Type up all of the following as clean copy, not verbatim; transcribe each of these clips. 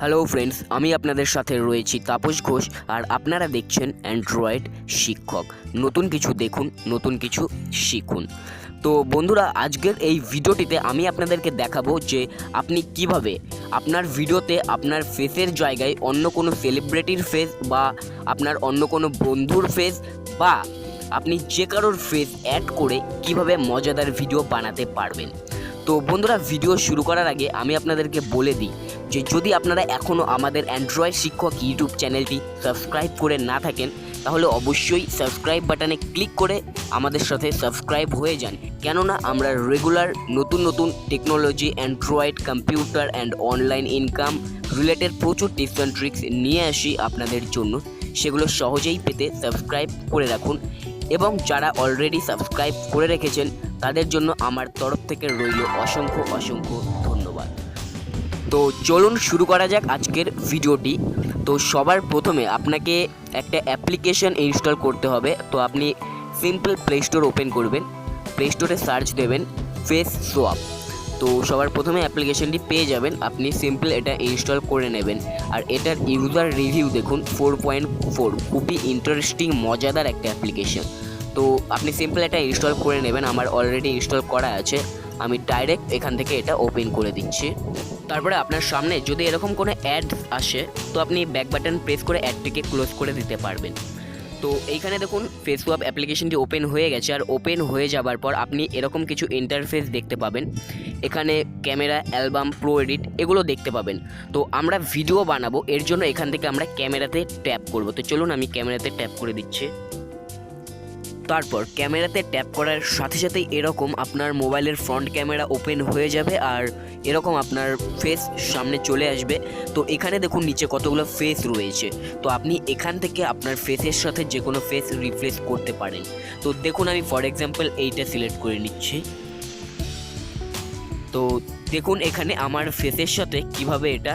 Hello friends, আমি আপনাদের সাথে রয়েছি তাপস ঘোষ। আর আপনারা দেখছেন অ্যান্ড্রয়েড শিক্ষক। নতুন কিছু দেখুন, নতুন কিছু শিখুন। তো বন্ধুরা, আজকের এই ভিডিওটিতে আমি আপনাদেরকে দেখাবো যে আপনি কিভাবে আপনার ভিডিওতে আপনার ফেসের জায়গায় অন্য কোনো সেলিব্রিটির ফেস বা আপনার অন্য কোনো বন্ধুর ফেস বা আপনি যে কারোর ফেস অ্যাড করে কিভাবে মজাদার ভিডিও বানাতে পারবেন। তো বন্ধুরা, ভিডিও শুরু করার আগে আমি আপনাদেরকে বলে দিই যে যদি আপনারা এখনও আমাদের অ্যান্ড্রয়েড শিক্ষক ইউটিউব চ্যানেলটি সাবস্ক্রাইব করে না থাকেন, তাহলে অবশ্যই সাবস্ক্রাইব বাটনে ক্লিক করে আমাদের সাথে সাবস্ক্রাইব হয়ে যান। কেননা আমরা রেগুলার নতুন নতুন technology, Android, computer and online income related প্রচুর টিপস অ্যান্ড ট্রিক্স নিয়ে আসি আপনাদের জন্য। সেগুলো সহজেই পেতে সাবস্ক্রাইব করে রাখুন, এবং যারা অলরেডি সাবস্ক্রাইব করে রেখেছেন তাদের জন্য আমার তরফ থেকে রইল অসংখ্য অসংখ্য ধন্যবাদ। তো চলুন শুরু করা যাক আজকের ভিডিওটি। তো সবার প্রথমে আপনাকে একটা অ্যাপ্লিকেশন ইনস্টল করতে হবে। তো আপনি সিম্পল প্লে স্টোর ওপেন করবেন, প্লে স্টোরে সার্চ দেবেন ফেস সোয়াপ। তো সবার প্রথমে অ্যাপ্লিকেশনটি পেয়ে যাবেন, আপনি সিম্পল এটা ইনস্টল করে নেবেন। আর এটার ইউজার রিভিউ দেখুন 4.4, খুবই ইন্টারেস্টিং মজাদার একটা অ্যাপ্লিকেশন। তো আপনি সিম্পল এটা ইনস্টল করে নেবেন। আমার অলরেডি ইনস্টল করা আছে, আমি ডাইরেক্ট এখান থেকে এটা ওপেন করে দিচ্ছি। তারপরে আপনার সামনে যদি এরকম কোনো অ্যাড আসে, তো আপনি ব্যাক বাটন প্রেস করে অ্যাডটিকে ক্লোজ করে দিতে পারবেন। তো এইখানে দেখুন ফেসওয়াপ অ্যাপ্লিকেশনটি ওপেন হয়ে গেছে। আর ওপেন হয়ে যাবার পর আপনি এরকম কিছু ইন্টারফেস দেখতে পাবেন। এখানে ক্যামেরা, অ্যালবাম, প্রো এডিট এগুলো দেখতে পাবেন। তো আমরা ভিডিও বানাবো, এর জন্য এখান থেকে আমরা ক্যামেরাতে ট্যাপ করব। তো চলুন আমি ক্যামেরাতে ট্যাপ করে দিচ্ছি। তারপর ক্যামেরাতে ট্যাপ করার সাথে সাথেই এরকম আপনার মোবাইলের ফ্রন্ট ক্যামেরা ওপেন হয়ে যাবে, আর এরকম আপনার ফেস সামনে চলে আসবে। তো এখানে দেখুন নিচে কতগুলো ফেস রয়েছে। তো আপনি এখান থেকে আপনার ফেসের সাথে যে কোনো ফেস রিপ্লেস করতে পারেন। তো দেখুন আমি ফর এক্সাম্পল এইটা সিলেক্ট করে নিচ্ছি। তো দেখুন এখানে আমার ফেসের সাথে কিভাবে এটা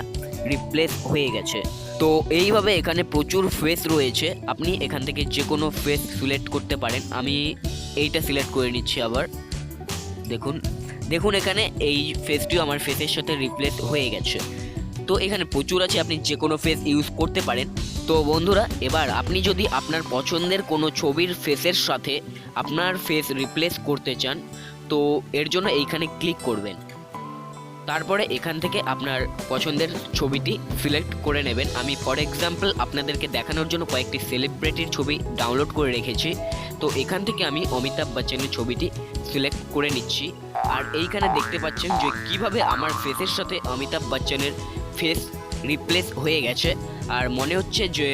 রিপ্লেস হয়ে গেছে। তো এইভাবে এখানে প্রচুর ফেস রয়েছে, আপনি এখান থেকে যে কোনো ফেস সিলেক্ট করতে পারেন। আমি এইটা সিলেক্ট করে নিচ্ছি আবার। দেখুন দেখুন এখানে এই ফেসটিও আমার ফেসের সাথে রিপ্লেস হয়ে গেছে। তো এখানে প্রচুর আছে, আপনি যে কোনো ফেস ইউজ করতে পারেন। তো বন্ধুরা, এবার আপনি যদি আপনার পছন্দের কোনো ছবির ফেসের সাথে আপনার ফেস রিপ্লেস করতে চান, তো এর জন্য এইখানে ক্লিক করবেন। তারপরে এখান থেকে আপনার পছন্দের ছবিটি সিলেক্ট করে নেবেন। আমি ফর এক্সাম্পল আপনাদেরকে দেখানোর জন্য কয়েকটি সেলিব্রিটির ছবি ডাউনলোড করে রেখেছি। তো এখান থেকে আমি অমিতাভ বচ্চনের ছবিটি সিলেক্ট করে নিচ্ছি। আর এইখানে দেখতে পাচ্ছেন যে কিভাবে আমার ফেসের সাথে অমিতাভ বচ্চনের ফেস রিপ্লেস হয়ে গেছে। আর মনে হচ্ছে যে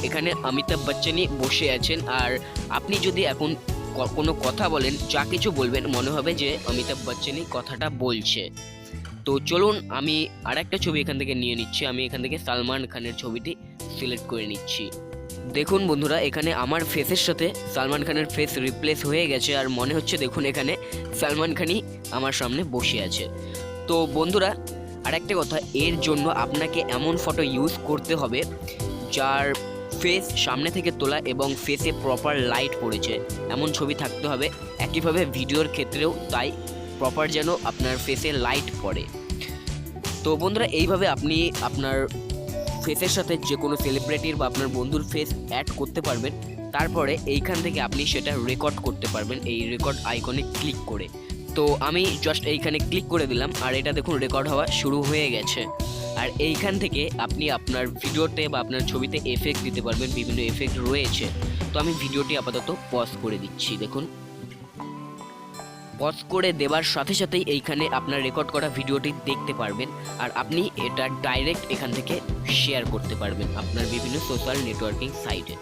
এখানে অমিতাভ বচ্চনই বসে আছেন। আর আপনি যদি এখন কোনো কথা বলেন, যা কিছু বলবেন মনে হবে যে অমিতাভ বচ্চনই কথাটা বলছে। তো চলুন আমি আরেকটা ছবি এখান থেকে নিয়ে নিচ্ছি। আমি এখান থেকে সালমান খানের ছবিটি সিলেক্ট করে নিচ্ছি। দেখুন বন্ধুরা, এখানে আমার ফেসের সাথে সালমান খানের ফেস রিপ্লেস হয়ে গেছে। আর মনে হচ্ছে দেখুন এখানে সালমান খানই আমার সামনে বসে আছে। তো বন্ধুরা, আরেকটা কথা, এর জন্য আপনাকে এমন ফটো ইউজ করতে হবে যার ফেস সামনে থেকে তোলা এবং ফেসে প্রপার লাইট পড়েছে, এমন ছবি থাকতে হবে। একইভাবে ভিডিওর ক্ষেত্রেও তাই, প্রপার যেন আপনার ফেসে লাইট পড়ে। তো বন্ধুরা, এইভাবে আপনি আপনার ফেসের সাথে যে কোনো সেলিব্রিটির বা আপনার বন্ধুর ফেস অ্যাড করতে পারবেন। তারপরে এইখান থেকে আপনি সেটা রেকর্ড করতে পারবেন এই রেকর্ড আইকনে ক্লিক করে। তো আমি জাস্ট এইখানে ক্লিক করে দিলাম, আর এটা দেখুন রেকর্ড হওয়া শুরু হয়ে গেছে। আর এইখান থেকে আপনি আপনার ভিডিওতে বা আপনার ছবিতে এফেক্ট দিতে পারবেন, বিভিন্ন এফেক্ট রয়েছে। তো আমি ভিডিওটি আপাতত পজ করে দিচ্ছি। দেখুন পজ করে দেওয়ার সাথে সাথেই এইখানে আপনার রেকর্ড করা ভিডিওটি দেখতে পারবেন। আর আপনি এটা ডাইরেক্ট এখান থেকে শেয়ার করতে পারবেন আপনার বিভিন্ন সোশ্যাল নেটওয়ার্কিং সাইটে।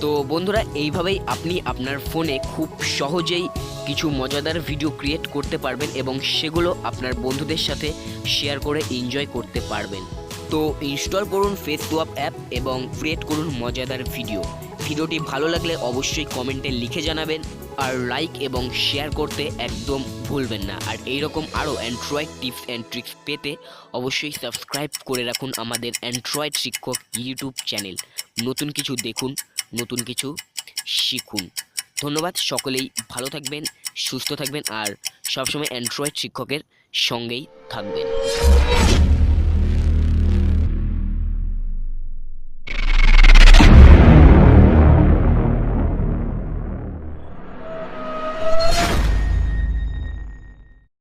তো বন্ধুরা, এইভাবেই আপনি আপনার ফোনে খুব সহজেই কিছু মজাদার ভিডিও ক্রিয়েট করতে পারবেন এবং সেগুলো আপনার বন্ধুদের সাথে শেয়ার করে এনজয় করতে পারবেন। তো ইনস্টল করুন ফেসওয়াপ অ্যাপ এবং ক্রিয়েট করুন মজাদার ভিডিও। ভিডিওটি ভালো লাগলে অবশ্যই কমেন্টে লিখে জানাবেন, আর লাইক এবং শেয়ার করতে একদম ভুলবেন না। আর এইরকম আরও অ্যান্ড্রয়েড টিপস অ্যান্ড ট্রিক্স পেতে অবশ্যই সাবস্ক্রাইব করে রাখুন আমাদের অ্যান্ড্রয়েড শিক্ষক ইউটিউব চ্যানেল। নতুন কিছু দেখুন, নতুন কিছু শিখুন। ধন্যবাদ, সকলেই ভালো থাকবেন, সুস্থ থাকবেন, আর সবসময় অ্যান্ড্রয়েড শিক্ষকের সঙ্গেই থাকবেন।